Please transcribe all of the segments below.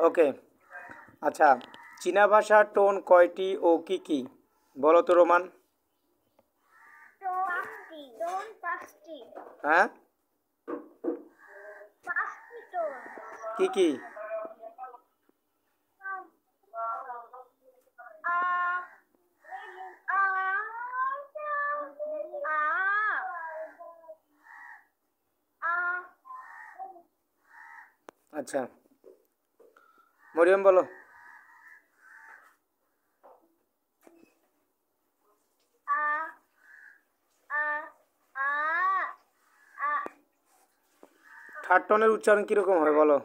ওকে, আচ্ছা, চীনা ভাষার টোন কয়টি ও কি কি বলো তো রোমান? হ্যাঁ, কি কি? আচ্ছা, মরিয়ম বলো। থার্ড টোনের উচ্চারণ কিরকম হবে বলো?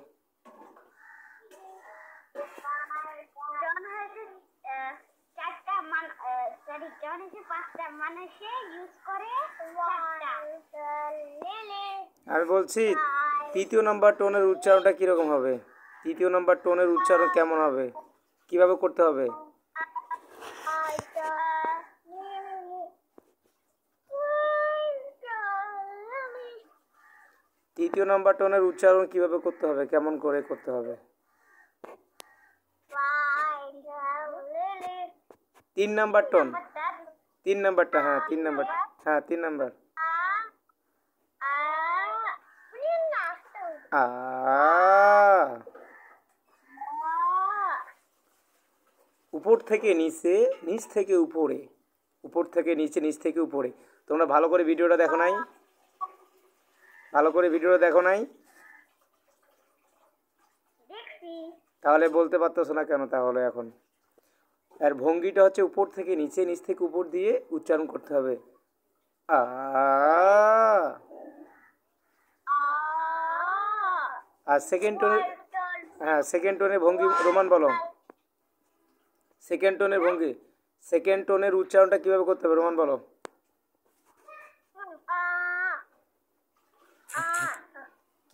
আমি বলছি তৃতীয় নম্বর টোনের উচ্চারণটা কিরকম হবে? তৃতীয় নম্বর টোনের উচ্চারণ কেমন হবে, কিভাবে করতে হবে? তৃতীয় নম্বর টোনের উচ্চারণ কিভাবে করতে হবে, কেমন করে করতে হবে? 3 নাম্বার টোন, 3 নাম্বারটা, হ্যাঁ 3 নাম্বার, হ্যাঁ 3 নাম্বার। আ উপর থেকে নিচে, নিচ থেকে উপরে, উপর থেকে নিচে, নিচ থেকে উপরে। তোমরা ভালো করে ভিডিওটা দেখো নাই? ভালো করে ভিডিওটা দেখো নাই? তাহলে বলতে পারতেছো না কেন তাহলে এখন? আর ভঙ্গিটা হচ্ছে উপর থেকে নিচে, নিচ থেকে উপর দিয়ে উচ্চারণ করতে হবে। আ আর সেকেন্ড টোনের, হ্যাঁ সেকেন্ড টোনের ভঙ্গি রোমান বলো। সেকেন্ড টোনের ভঙ্গি, সেকেন্ড টোনের উচ্চারণটা কিভাবে করতে হবে রোমান বলো।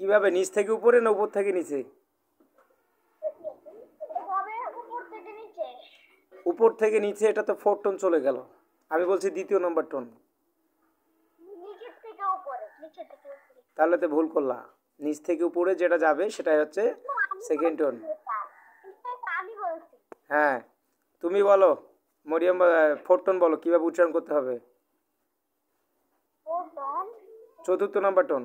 কিভাবে, নিচ থেকে উপরে না উপর থেকে নিচে? উপর থেকে নিচে, এটা তো 4 টোন চলে গেল। আমি বলছি দ্বিতীয় নম্বর টোন। তাহলে তো ভুল করলা। নিচ থেকে উপরে যেটা যাবে সেটাই হচ্ছে সেকেন্ড টোন। হ্যাঁ, তুমি বলো মরিয়ম, 4 টোন বলো কিভাবে উচ্চারণ করতে হবে। চতুর্থ নম্বর টোন,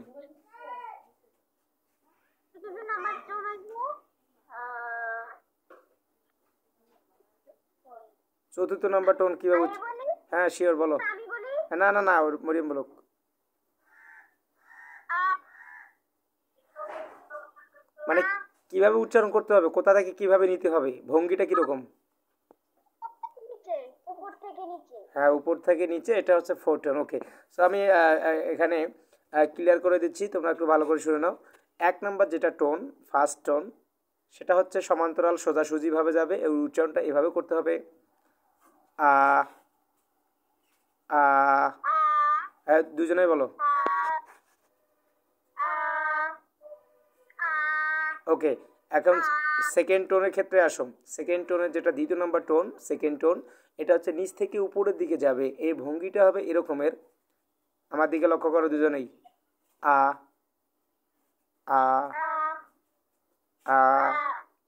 চতুর্থ নম্বর টোন কিভাবে? হ্যাঁ শিওর বলো। না না না, মরিয়ম বলো। মানে কিভাবে উচ্চারণ করতে হবে, কোথা থেকে কিভাবে নিতে হবে, ভঙ্গিটা কিরকম? হ্যাঁ উপর থেকে নিচে, এটা হচ্ছে 4 টোন। ওকে, সো আমি এখানে ক্লিয়ার করে দিচ্ছি, তোমরা একটু ভালো করে শুনে নাও। 1 নাম্বার যেটা টোন, ফার্স্ট টোন, সেটা হচ্ছে সমান্তরাল সোজাসুজিভাবে যাবে, এই উচ্চারণটা এভাবে করতে হবে। আ আ হ্যাঁ দুজনেই বলো। ওকে, এখন সেকেন্ড টোনের ক্ষেত্রে আসো। সেকেন্ড টোনের যেটা দ্বিতীয় নম্বর টোন, সেকেন্ড টোন, এটা হচ্ছে নিচ থেকে উপরের দিকে যাবে, এই ভঙ্গিটা হবে এরকমের। আমার দিকে লক্ষ্য করো দুজনেই। আ আ আ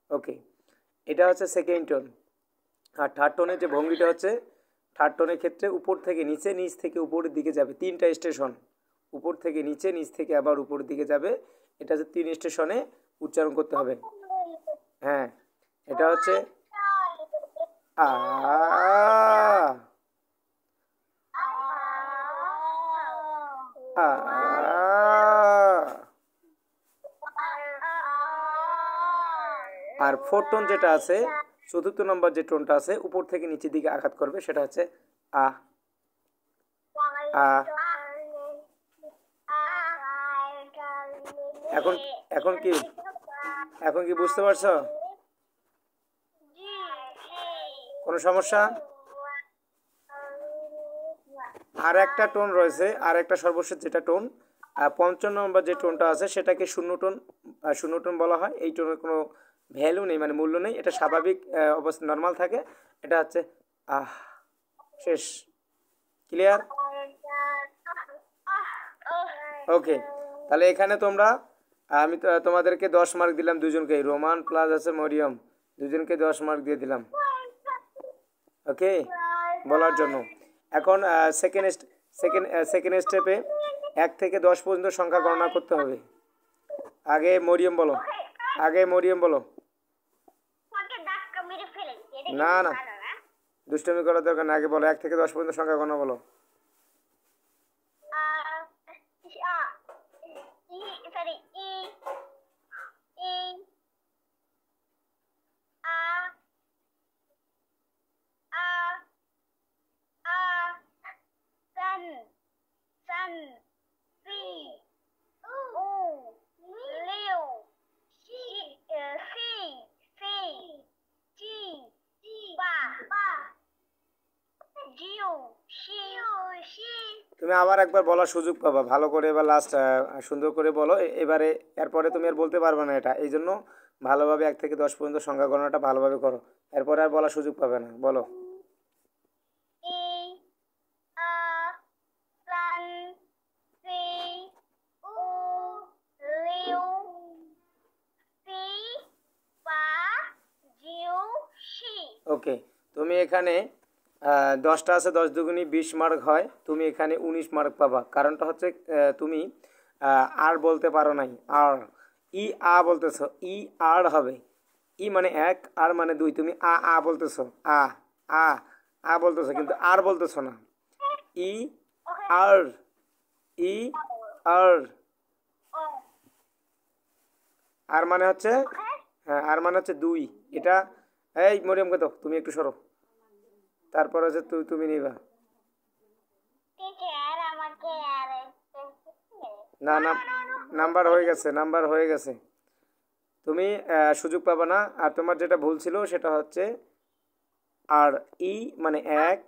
ওকে, এটা হচ্ছে সেকেন্ড টোন। আর থার্ড টোনের যে ভঙ্গিটা হচ্ছে, থার্ড টোনের ক্ষেত্রে উপর থেকে নিচে, নিচ থেকে উপরের দিকে যাবে, 3টা স্টেশন, উপর থেকে নিচে, নিচ থেকে আবার উপরের দিকে যাবে। এটা হচ্ছে 3 স্টেশনে উচ্চারণ করতে হবে। হ্যাঁ, এটা হচ্ছে আ আ আর 4 টোন যেটা আছে, চতুর্থ নম্বর যে টোনটা আছে, উপর থেকে নিচের দিকে আঘাত করবে, সেটা হচ্ছে আ আ। এখন এখন কি, এখন কি বুঝতে পারছো? কোনো সমস্যা? আর একটা টোন রয়েছে, আর একটা সর্বশেষ যেটা টোন, 55 নম্বর যে টোনটা আছে সেটাকে শূন্য টোন, শূন্য টোন বলা হয়। এই টোনের কোনো ভ্যালু নেই, মানে মূল্য নেই, এটা স্বাভাবিক অবস্থা, নর্মাল থাকে। এটা হচ্ছে আহ। শেষ, ক্লিয়ার? ওকে, তাহলে এখানে তোমরা আমি তো তোমাদেরকে 10 মার্ক দিলাম দুজনকে, রোমান প্লাস আছে মরিয়ম, দুজনকে 10 মার্ক দিয়ে দিলাম, ওকে, বলার জন্য। এখন সেকেন্ড স্টেপে 1 থেকে 10 পর্যন্ত সংখ্যা গণনা করতে হবে। আগে মরিয়ম বলো, আগে মরিয়ম বলো। না না, দুষ্টমি করার দরকার না, আগে বলো 1 থেকে 10 পর্যন্ত সংখ্যা গণনা বলো। তুমি আবার একবার বলার সুযোগ পাবা, ভালো করে এবার লাস্ট সুন্দর করে বলো এবারে। এরপরে তুমি আর বলতে পারবে না এটা, এই জন্য ভালোভাবে 1 থেকে 10 পর্যন্ত সংখ্যা গণনাটা ভালোভাবে করো, এরপরে আর বলার সুযোগ পাবে না, বলো। ওকে, তুমি এখানে 10টা আছে, 10 দুগুণী 20 মার্ক হয়, তুমি এখানে 19 মার্ক পাবা। কারণটা হচ্ছে তুমি আর বলতে পারো নাই, আর ই আ বলতেছো, ই আর হবে, ই মানে 1, আর মানে 2, তুমি আ বলতেছো, আ আ আ বলতেছো, কিন্তু আর বলতেছো না। ই আর, ই আর, আর মানে হচ্ছে, হ্যাঁ আর মানে হচ্ছে 2, এটা। এই মরিয়মকে তো তুমি একটু সরো, তারপর হচ্ছে তুমি নিবা। না না, নাম্বার হয়ে গেছে, নাম্বার হয়ে গেছে, তুমি সুযোগ পাবে না। আর তোমার যেটা ভুল ছিল সেটা হচ্ছে আর, ই মানে 1,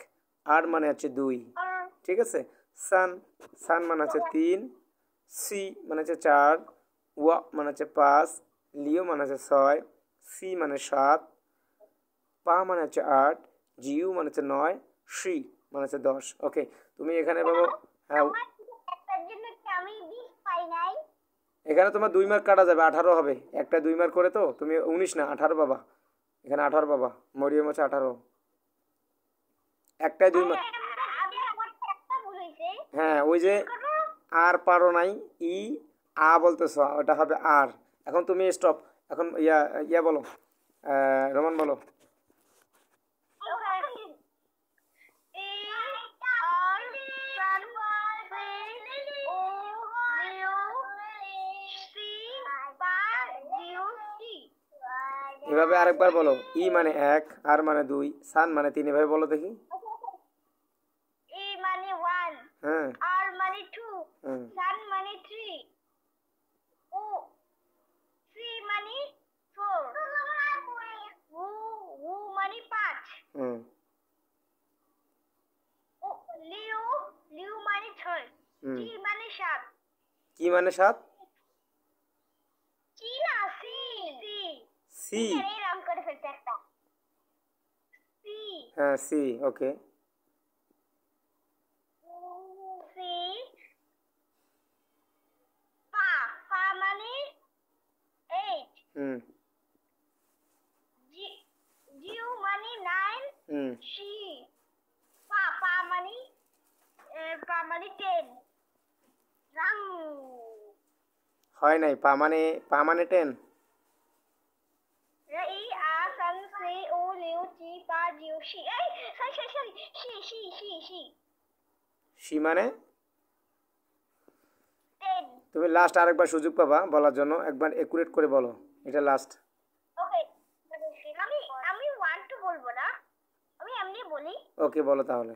আর মানে হচ্ছে 2, ঠিক আছে। সান, সান মানে হচ্ছে 3, সি মানে হচ্ছে 4, ওয়া মানে হচ্ছে 5, লিও মানে হচ্ছে 6, সি মানে 7, পা মানে হচ্ছে 8, জিউ মানে হচ্ছে 9, সি মানে হচ্ছে 10। ওকে, তুমি এখানে পাবো, হ্যাঁ এখানে তোমার 2 মার্ক কাটা যাবে, 18 হবে, একটা 2 মার্ক করে, তো তুমি 19 না 18 পাবা, এখানে 18 পাবা, মরিয়ম হচ্ছে 18, একটাই 2 মার্ক। হ্যাঁ ওই যে আর পারো নাই, ই আ বলতেছ, ওটা হবে আর। এখন তুমি স্টপ, এখন ইয়া বলো, রোমান বলো। এভাবে আরেকবার বলো, ই মানে 1, আর মানে 2, সান মানে 3, এভাবে বলো দেখি। হ্যাঁ, Sun money 3. Money 4. Woo money 5. Liu money 3. G money 7. কি মানে 7? G না সি সি, এরকম করে ফেলতে একটা সি হ্যাঁ সি, ওকে। সি পা মানে 8. জিউ মানে 9. সি পা মানে 10. রাং হয় নাই, পা মানে 10। ই আ সান সি ও লিউ জি পা জিউ সি, এই সরি সি সি মানে 10. তুমি লাস্ট আরেকবার সুযোগ পাবা বলার জন্য, একবার একুরেট করে বলো, এটা লাস্ট। ওকে, আমি 1 2 বলবো না, আমি এমনি বলি। ওকে বলো তাহলে।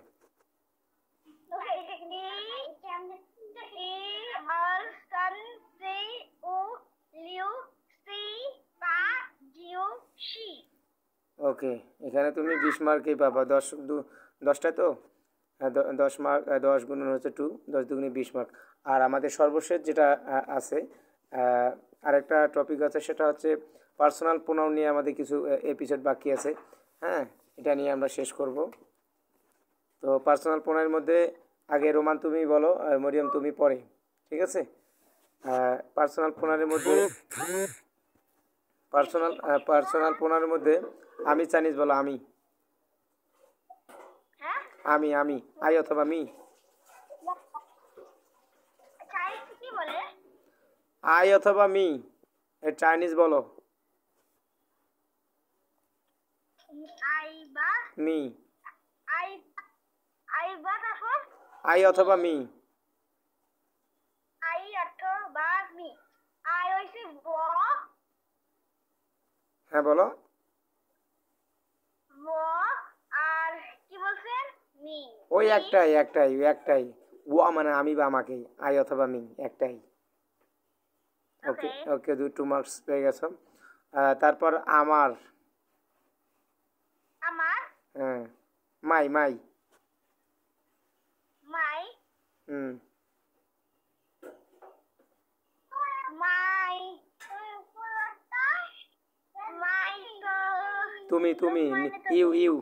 ওকে, এখানে তুমি 20 মার্কই পাবা, 10টায় তো, 10 মার্ক, 10 গুণন হচ্ছে 2, 10 দুগুণে 20 মার্ক। আর আমাদের সর্বশেষ যেটা আছে, আরেকটা টপিক আছে, সেটা হচ্ছে পার্সোনাল প্রোনাউন নিয়ে আমাদের কিছু এপিসোড বাকি আছে, হ্যাঁ এটা নিয়ে আমরা শেষ করব। তো পার্সোনাল প্রোনাউনের মধ্যে আগে রোমান তুমি বলো, আর মরিয়ম তুমি পরে, ঠিক আছে। পার্সোনাল প্রোনাউনের মধ্যে পার্সোনাল প্রোনাউনের মধ্যে আমি চাইনিজ বলো আমি হ্যাঁ আমি আই অথবা মি চাইনিজ কি বলে আই অথবা মি এর চাইনিজ বলো আই বা মি আই আই বা তারপর আই অথবা মি আই অর্থ বা মি আই হইছে ব হ্যাঁ বলো ব আর কি বলছেন মি ওই একটাই ও মানে আমি বা আমাকে আই অথবা মি একটাই ওকে ওকে 2 মার্কস পেয়ে গেছো তারপর আমার আমার হ্যাঁ মাই মাই হুম মাই মাই তুমি ইউ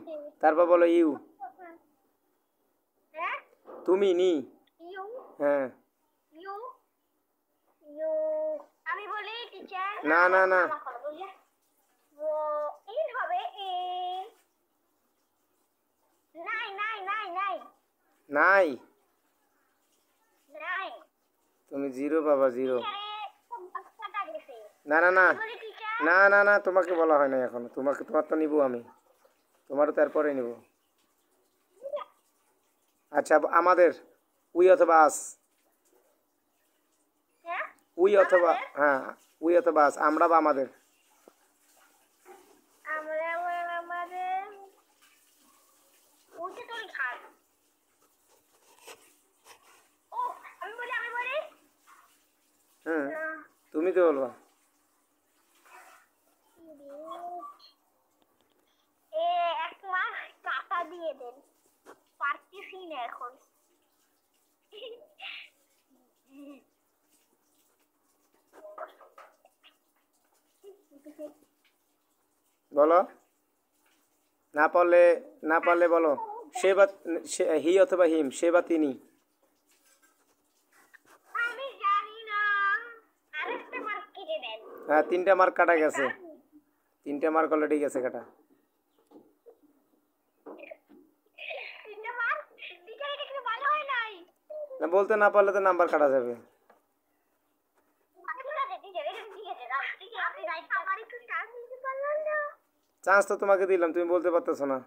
তারপর বলো ইউ হ্যাঁ তুমি নি ইউ হ্যাঁ ইউ ইউ আমি বলি টিচার না ও ইন হবে এ নাই নাই নাই তুমি জিরো পাবা জিরো কাটা গেছে না বলি টিচার না তোমাকে বলা হয় না এখনো তোমার তো নিবো আমি তোমারও তারপরে নিব আচ্ছা আমাদের উই অথবা আস হ্যাঁ উই অথবা হ্যাঁ উই অথবা আস আমরা বা আমাদের আমরা আমাদের উঠে তুই খান ও আমি বলি হুম তুমি তো বলবা এ এক মাস টাকা দিয়ে দেন পারতেছি না এখন বলো না পারলে বলো সে বা হি অথবা হিম সে বা তিনি আমি জানি না আরেকটা মার্ক কেটে দেন হ্যাঁ 3টা মার্ক কাটা গেছে 3টা মার্ক অলরেডি গেছে কাটা তিনটা মার্ক টিচার এটা কি ভালো হয় নাই না বলতে না পারলে তো নাম্বার কাটা যাবে আমি বলে দে টিচার এটা ঠিক আছে না ঠিক আছে আপনি রাইট আমার একটু চান্স দিতে পারলেন না চান্স তো তোমাকে দিলাম তুমি বলতে পারতেছো না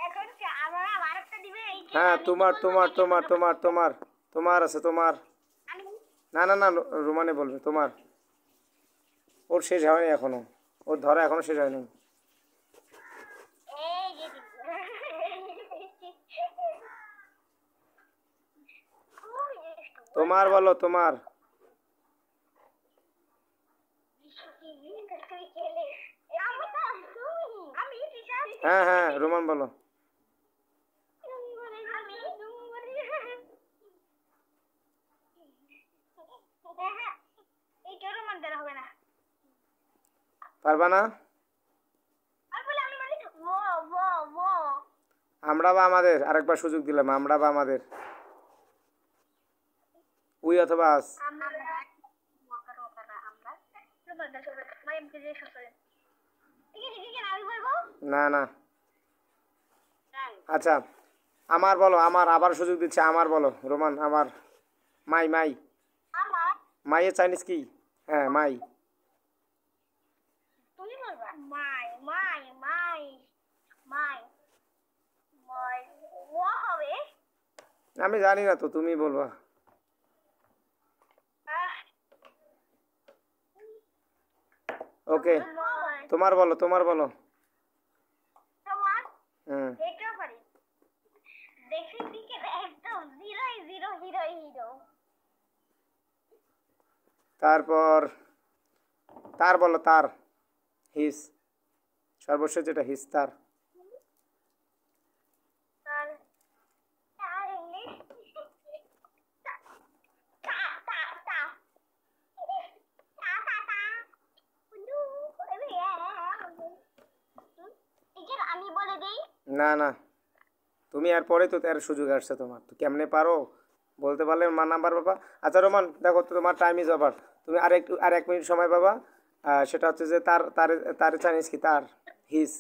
এখন আমার আরেকটা দিবে এই হ্যাঁ তোমার আছে তোমার না রোমানে বলবে তোমার ওর শেষ হয়নি এখনো ওর ধরা এখনো শেষ হয়নি এই যে তোমার বলো তোমার হ্যাঁ রোমান বলো পারবা না আমরা বা আমাদের আরেকবার সুযোগ দিলাম আমরা বা আমাদের উই অথবা আস না আচ্ছা আমার বলো আমার আবার সুযোগ দিচ্ছে আমার বলো রোমান আমার মাই মাইয়ের চাইনিজ কি হ্যাঁ মাই তুমি বলবা মাই ও হবে আমি জানি না তো তুমি বলবা ওকে তোমার বলো তোমার হুম এটা পারি দেখি দিকে একদম হিরো তারপর তার বলো তার হিস সর্বশেষ যেটা হিস তার তার তার ইংলিশ আমি বলে দেই না তুমি আর পরে তো তার সুযোগ আসছে তোমার, তো কেমনে পারো বলতে পারলে নাম্বার পাবা। আচ্ছা রোমান দেখো তো তোমার টাইম ইজ ওভার, তুমি আর 1 মিনিট সময় পাবা। সেটা হচ্ছে যে তার তার তার চাইনিজ কি, তার হিজ।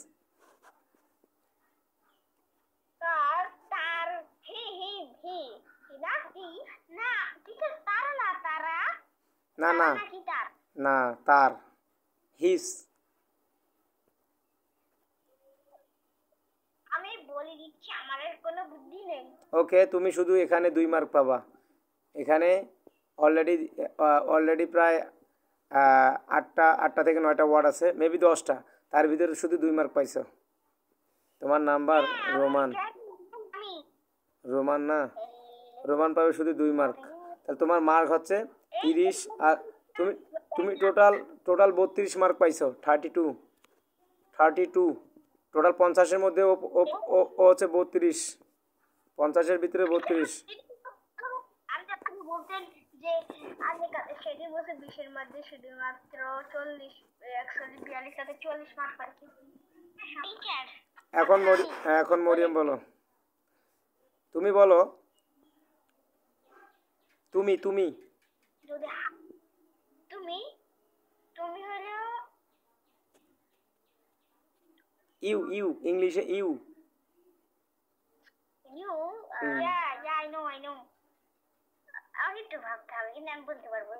তার তার হি না হি না ঠিক আছে তারা না তারা না না নাকি তার না, তার হিজ। আমি বলে দিচ্ছি আমার আর কোনো বুদ্ধি নেই। ওকে, তুমি শুধু এখানে 2 মার্ক পাবা। এখানে অলরেডি অলরেডি প্রায় 8টা থেকে 9টা ওয়ার্ড আছে, মেবি 10টা, তার ভিতরে শুধু 2 মার্ক পাইছো। তোমার নাম্বার রোমান, আমি রোমান না, রোমান পাবে শুধু 2 মার্ক। তাহলে তোমার মার্ক হচ্ছে 30, আর তুমি তুমি টোটাল টোটাল 32 মার্ক পাইছো। 32 টোটাল 50-এর মধ্যে ও হচ্ছে 32, 50-এর ভিতরে 32। আমি আপনি বলতেন যে আমি সেদিন বলছে 20-এর মধ্যে শুধুমাত্র 40 142 সাথে 40 মার্ক পাচ্ছি। টিচার এখন মরিয়ম বলো, তুমি বলো, তুমি তুমি যদি তুমি তুমি হলো ইউ ইংলিশে ইউ। ইউ আই নো আমি একটু ভাবতে হবে কিন্তু আমি বলতে পারবো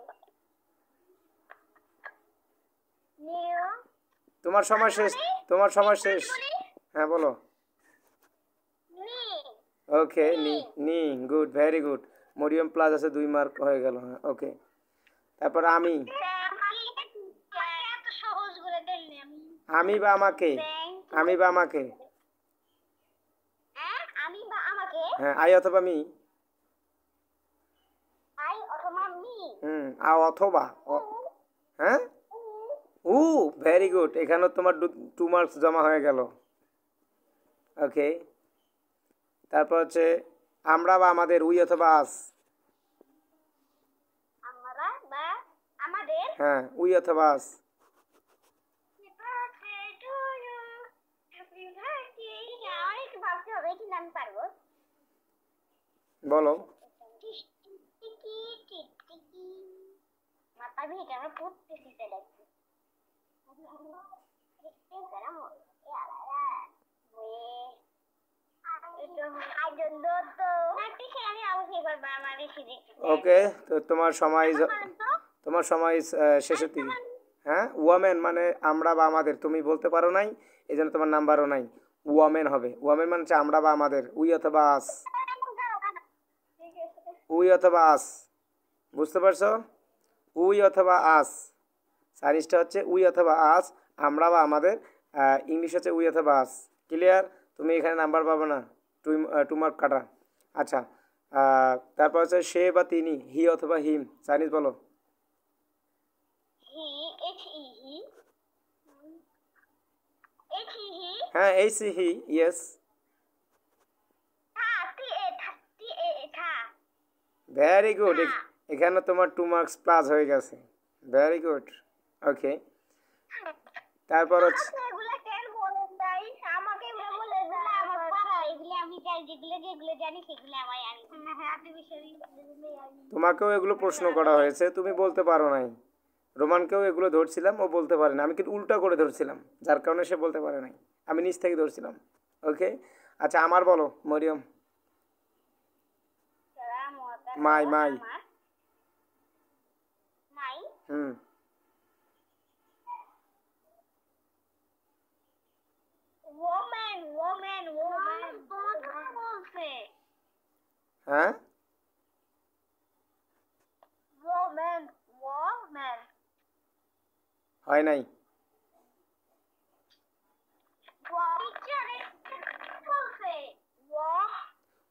নিউ তোমার সময় শেষ, তোমার সময় শেষ। হ্যাঁ বলো। নি ওকে, নি good, very good. Mariyam plus আছে, 2 মার্ক হয়ে গেল। হ্যাঁ ওকে, তারপর আমি। এত সহজ করে দেননি আমি আমি বা আমাকে, আমি বা আমাকে। আমি বা আমাকে হ্যাঁ, আই অথবা মি। আই অথবা মি অথবা হ্যাঁ, উ ভেরি গুড। এখানেও তোমার 2 মার্কস জমা হয়ে গেল। ওকে, তারপর হচ্ছে আমরা বা আমাদের, উই অথবা আস। আমরা বা আমাদের হ্যাঁ, উই অথবা আস। অনেক ভাবতে হবে কিন্তু আমি পারবো। বলো। মাথা ভিজে আমার পড়তেছি লাগছে। ওকে, তো তোমার সময় শেষের দিকে। হ্যাঁ, ওয়ামেন মানে আমরা বা আমাদের, তুমি বলতে পারো নাই, এই জন্য তোমার নাম্বারও নাই। ওয়ামেন হবে, ওয়ামেন মানে হচ্ছে আমরা বা আমাদের, উই অথবা আস। উই অথবা আস, বুঝতে পারছো? উই অথবা আস, সাইনিজটা হচ্ছে উই অথবা আস, আমরা বা আমাদের। ইংলিশ হচ্ছে উই অথবা আস। ক্লিয়ার? তুমি এখানে নাম্বার পাবে না, 2 মার্ক কাটা। আচ্ছা, তারপর হচ্ছে সে বা তিনি, হি অথবা হিম, চাইনিজ বলো। হ্যাঁ, হি, ইয়েস। ভেরি গুড, এখানে তোমার 2 মার্কস প্লাস হয়ে গেছে। Very good. ওকে, তারপর হচ্ছে তোমাকেও এগুলো প্রশ্ন করা হয়েছে, তুমি বলতে পারো নাই। রোমানকেও এগুলো ধরছিলাম, ও বলতে পারে না, আমি কিন্তু উল্টা করে ধরছিলাম, যার কারণে সে বলতে পারে নাই। আমি নিচ থেকে ধরছিলাম। ওকে, আচ্ছা আমার বলো মরিয়ম। মাই হুম হ্যাঁ, হয় নাই।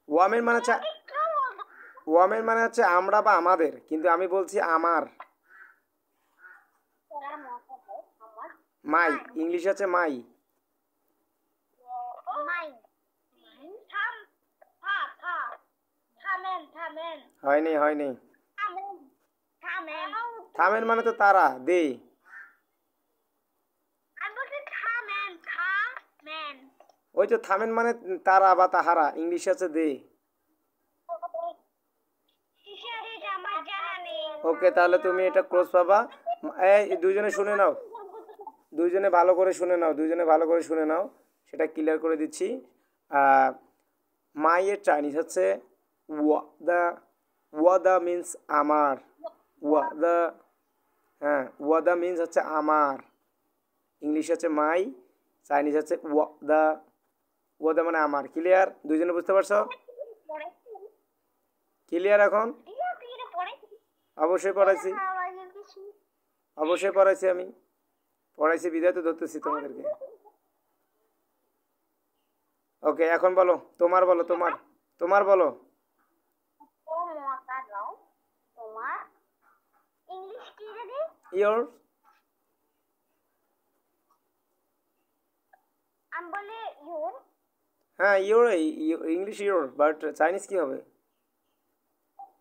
ওয়ামেন মানে হচ্ছে, ওয়ামেন মানে হচ্ছে আমরা বা আমাদের, কিন্তু আমি বলছি আমার। মাই, ইংলিশ হচ্ছে মাই। হয়নি হয়নি। থামেন মানে তো তারা, দে। ওই তো থামেন মানে তারা বা তাহারা, ইংলিশে আছে দে। টিচার এটা আমার জানা নেই। ওকে, তাহলে তুমি এটা ক্লোজ পাবা। এই দুইজনে শুনে নাও, দুইজনে ভালো করে শুনে নাও, দুইজনে ভালো করে শুনে নাও, সেটা ক্লিয়ার করে দিচ্ছি। মাইয়ের চাইনিজ হচ্ছে ওয়াদা। ওয়াদা মিন্স আমার। ওয়াদা, হ্যাঁ, ওয়াদা মিন্স হচ্ছে আমার। ইংলিশ হচ্ছে মাই, চাইনিজ হচ্ছে ওয়াদা। ওয়াদা মানে আমার। ক্লিয়ার? দুইজনে বুঝতে পারছো? ক্লিয়ার এখন? অবশ্যই পড়াইছি, অবশ্যই পড়াইছি, আমি পড়াইছি বিদায় তো ধরতেছি তোমাদেরকে। ওকে, এখন বলো, তোমার বলো, তোমার তোমার বলো। তোমার ইংলিশ কি রে? ইয়োর। আমি বলে ইউর। হ্যাঁ, your, English your, but Chinese কি হবে?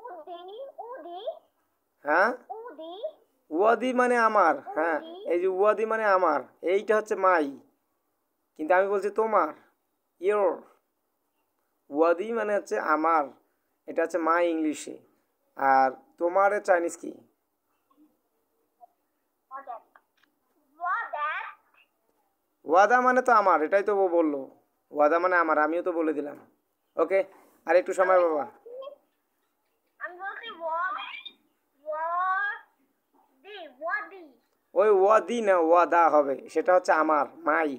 উদি উদি হ্যাঁ, উদি। ওয়াদি মানে আমার। হ্যাঁ, এই যে ওয়াদি মানে আমার, এইটা হচ্ছে মাই, কিন্তু আমি বলছি তোমার। ইয়োর। ওয়াদি মানে হচ্ছে আমার, এটা হচ্ছে মাই ইংলিশে। আর তোমার চাইনিজ কি? ওয়াদা মানে তো আমার, এটাই তো ও বললো। ওয়াদা মানে আমার, আমিও তো বলে দিলাম। ওকে, আর একটু সময় বাবা। আমি বলছি ওয়াদি ওয়াদি। ওই ওয়াদি না, ওয়াদা হবে, সেটা হচ্ছে আমার, মাই।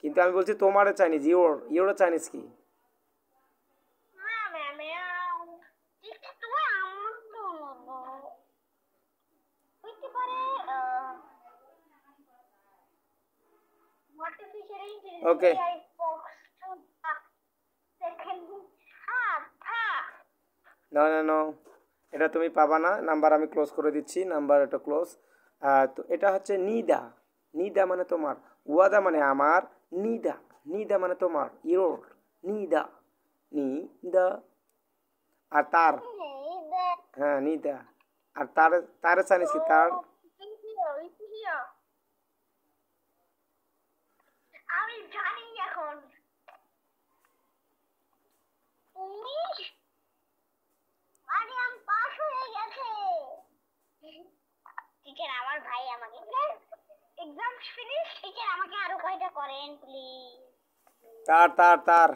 কিন্তু আমি বলছি তোমার চাইনিজ, ইয়োর। ইয়োর চাইনিজ কি? ওকে, না না নো, এটা তুমি পাবা না। নাম্বার আমি ক্লোজ করে দিচ্ছি, নাম্বার এটা ক্লোজ। তো এটা হচ্ছে নিদা। নিদা মানে তোমার, ওয়াদা মানে আমার, নিদা, নিদা মানে তোমার, ইয়োর। নিদা, নিদা। আর তার, হ্যাঁ নিদা। আর তার, তার চাইনিজ কি? তার আমি জানি এখন ইংলিশ। আরে আমি পাস হয়ে গেছে। টিচার আমার ভাই আমাকে এক্সাম ফিনিশ। টিচার আমাকে আরো কয়টা করেন প্লিজ। তার তার তার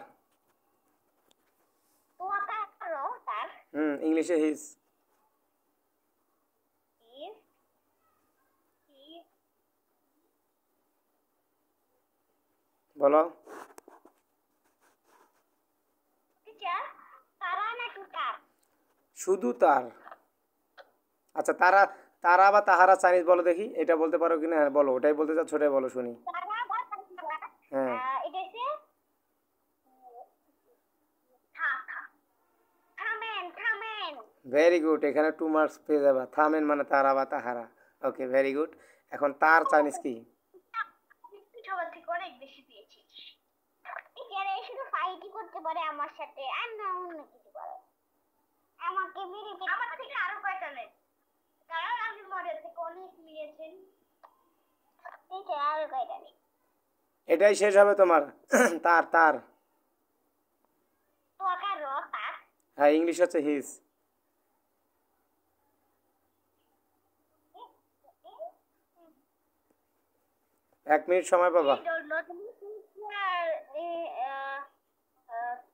তো তারও তার ইংলিশে হিজ। ইজ বলো। টিচার তারা নাকি তার? শুধু তার। আচ্ছা, তারা, তারা বা তাহারা চাইনিজ বলো দেখি, এটা বলতে পারো কিনা? হ্যাঁ বলো, ওটাই বলতে চাচ্ছ, ওটাই বলো শুনি। তারা বা তারা। হ্যাঁ, এটা হচ্ছে থামেন থামেন। ভেরি গুড, এখানে 2 মার্কস পেয়ে যাবা। থামেন মানে তারা বা তাহারা। ওকে, ভেরি গুড। এখন তার চাইনিজ কি? সবার থেকে অনেক বেশি পেয়েছি। টিচার এই শুধু ফাইটই করতে পারে আমার সাথে, আর না অন্য কিছু করে। আমাকে মেরে আমার থেকে আরো কয়টা নেন, কারণ আমি মডেল থেকে অনেক নিয়েছেন। টিচার আরো কয়টা নেই। এটাই শেষ হবে তোমার। তার তার, তো আকার র তার। হ্যাঁ ইংলিশ হচ্ছে হিজ। 1 মিনিট সময় পাবা।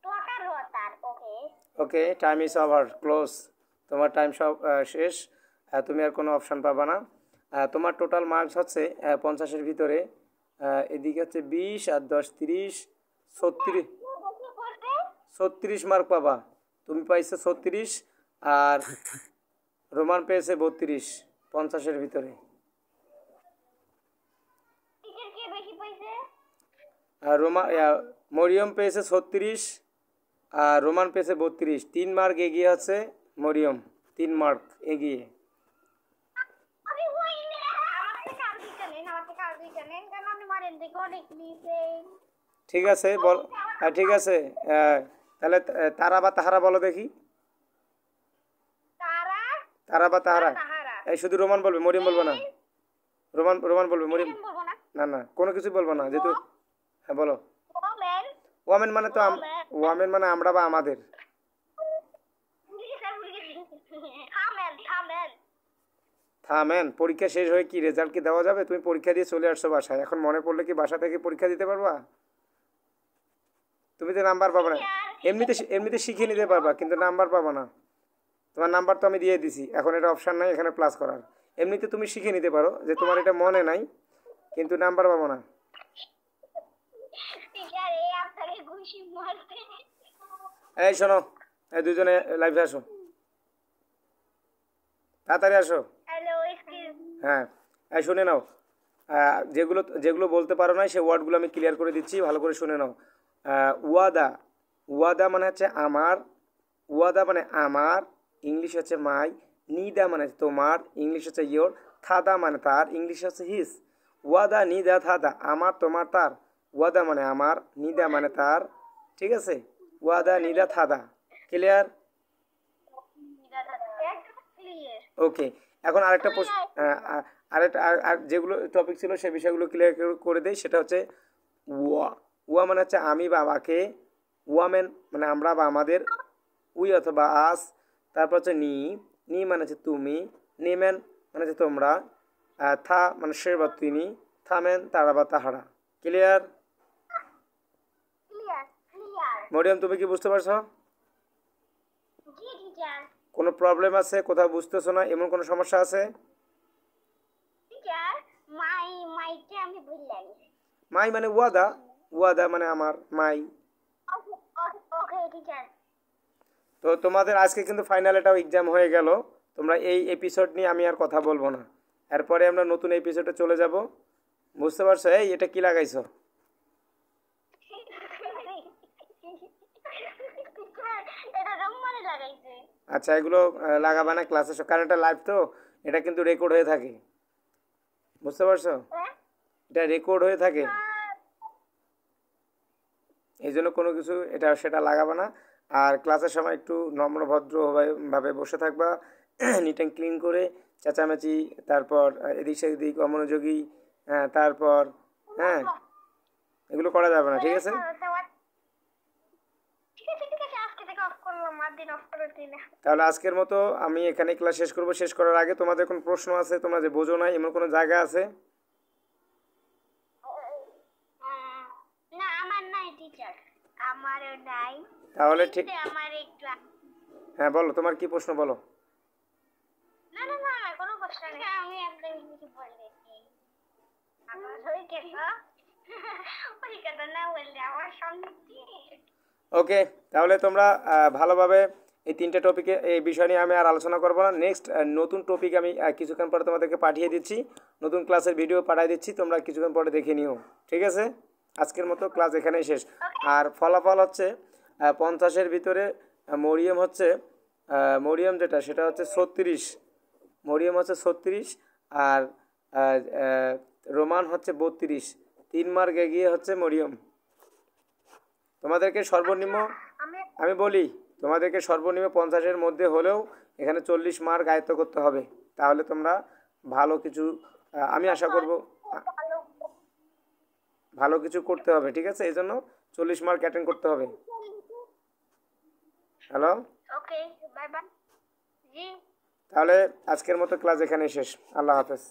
তো আকার র তার। ওকে ওকে, টাইম ইজ ওভার, ক্লোজ। তোমার টাইম সব শেষ। তুমি আর কোনো অপশান পাবা না। তোমার টোটাল মার্কস হচ্ছে 50-এর ভিতরে। এদিকে হচ্ছে 20 আর 10 30, 36, 36 মার্ক পাবা। তুমি পাইছো 36, আর রোমান পেয়েছে 32, 50-এর ভিতরে। টিচার কে বেশি পাইছে? মরিয়ম পেয়েছে 36, আর রোমান পেয়েছে 32। 3 মার্ক এগিয়ে আছে মরিয়ম, 3 মার্ক এগিয়ে। আমি ওই আমার থেকে আর দুইটা নেন, আমার থেকে আর দুইটা নেন, কারণ আমি মডেল থেকে অনেক নিয়েছেন। ঠিক আছে, বল। ঠিক আছে, তাহলে তারা বা তাহারা বলো দেখি। তারা তারা বা তাহারা, তাহারা। এই শুধু রোমান বলবে, মরিয়ম বলবে না। রোমান রোমান বলবে, মরিয়ম বলবো না। না না, কোনো কিছু বলবো না যেহেতু। হ্যাঁ বলো। ওমেন ওয়ামেন মানে তো ওয়ামেন মানে আমরা বা আমাদের। থামেন, পরীক্ষা শেষ হয়ে কি রেজাল্ট কি দেওয়া যাবে? তুমি পরীক্ষা দিয়ে চলে আসছো বাসায়, এখন মনে পড়লে কি বাসা থেকে পরীক্ষা দিতে পারবা? তুমি তো নাম্বার পাবা না। এমনিতে শিখে নিতে পারবা, কিন্তু নাম্বার পাবা না। তোমার নাম্বার তো আমি দিয়ে দিছি, এখন এটা অপশান নাই এখানে প্লাস করার। এমনিতে তুমি শিখে নিতে পারো যে তোমার এটা মনে নাই, কিন্তু নাম্বার পাবো না। এই শোনো, এই দুজনে লাইভে আসো, তাড়াতাড়ি আসো। হ্যাঁ, এই শুনে নাও, যেগুলো যেগুলো বলতে পারো না সেই ওয়ার্ডগুলো আমি ক্লিয়ার করে দিচ্ছি, ভালো করে শুনে নাও। ওয়াদা, ওয়াদা মানে হচ্ছে আমার, ওয়াদা মানে আমার, ইংলিশ হচ্ছে মাই। নিদা মানে তোমার, ইংলিশ হচ্ছে ইয়োর। থাদা মানে তার, ইংলিশ হচ্ছে হিস। ওয়াদা নিদা থাদা, আমার তোমার তার। ওয়াদা মানে আমার, নিদা মানে তার, ঠিক আছে? ওয়াদা নিদা থাদা, ক্লিয়ার? ওকে, এখন আরেকটা প্রশ্ন, আরেকটা আর যেগুলো টপিক ছিল সেই বিষয়গুলো ক্লিয়ার করে দেই। সেটা হচ্ছে ওয়া, ওয়া মানে হচ্ছে আমি বা আমাকে। ওয়ামেন মানে আমরা বা আমাদের। উই অথবা আস। তারপর হচ্ছে নি, নি মানে হচ্ছে তুমি। নিমেন মানে হচ্ছে তোমরা। থা মানে সে বা তিনি। থামেন তারা বা তাহারা, ক্লিয়ার? মরিয়ম, তুমি কি বুঝতে পারছো? কোনো প্রবলেম আছে, কোথাও বুঝতেছো না, এমন কোনো সমস্যা আছে? মাই মানে ওয়াদা, ওয়াদা মানে আমার, মাই। তো তোমাদের আজকে কিন্তু ফাইনাল এটাও এক্সাম হয়ে গেল। তোমরা এই এপিসোড নিয়ে আমি আর কথা বলবো না, এরপরে আমরা নতুন এপিসোডে চলে যাব। বুঝতে পারছো? এই এটা কি লাগাইছো? আচ্ছা, এগুলো লাগাবা না ক্লাসে, কারণ এটা লাইভ তো, এটা কিন্তু রেকর্ড হয়ে থাকে। বুঝতে পারছো? এটা রেকর্ড হয়ে থাকে, এই জন্য কোনো কিছু এটা সেটা লাগাবা না। আর ক্লাসের সময় একটু নম্রভদ্রভাবে বসে থাকবা, নিট অ্যান্ড ক্লিন করে, চেঁচামেচি, তারপর এদিক সেদিক অমনোযোগী, তারপর হ্যাঁ, এগুলো করা যাবে না, ঠিক আছে? তাহলে আজকের মতো আমি এখানে ক্লাস শেষ করব। শেষ করার আগে তোমাদের কোনো প্রশ্ন আছে, তোমরা যে বোঝো নাই এমন কোনো জায়গা আছে? তাহলে ঠিক, হ্যাঁ বলো, তোমার কি প্রশ্ন বলো। ওকে, তাহলে তোমরা ভালোভাবে এই তিনটে টপিকে, এই বিষয় নিয়ে আমি আর আলোচনা করবো না। নেক্সট নতুন টপিক আমি কিছুক্ষণ পরে তোমাদেরকে পাঠিয়ে দিচ্ছি, নতুন ক্লাসের ভিডিও পাঠিয়ে দিচ্ছি, তোমরা কিছুক্ষণ পরে দেখে নিও, ঠিক আছে? আজকের মতো ক্লাস এখানেই শেষ। আর ফলাফল হচ্ছে 50-এর ভিতরে মরিয়ম হচ্ছে, মরিয়ম যেটা সেটা হচ্ছে 36, মরিয়ম হচ্ছে 36, আর রোমান হচ্ছে 32। 3 মার্ক এগিয়ে হচ্ছে মরিয়ম। তোমাদেরকে সর্বনিম্ন, আমি বলি, তোমাদেরকে সর্বনিম্ন 50-এর মধ্যে হলেও এখানে 40 মার্ক আয়ত্ত করতে হবে, তাহলে তোমরা ভালো কিছু, আমি আশা করব ভালো কিছু করতে হবে, ঠিক আছে? এই জন্য 40 মার্ক অ্যাটেন্ড করতে হবে। হ্যালো, তাহলে আজকের মতো ক্লাস এখানেই শেষ। আল্লাহ হাফেজ।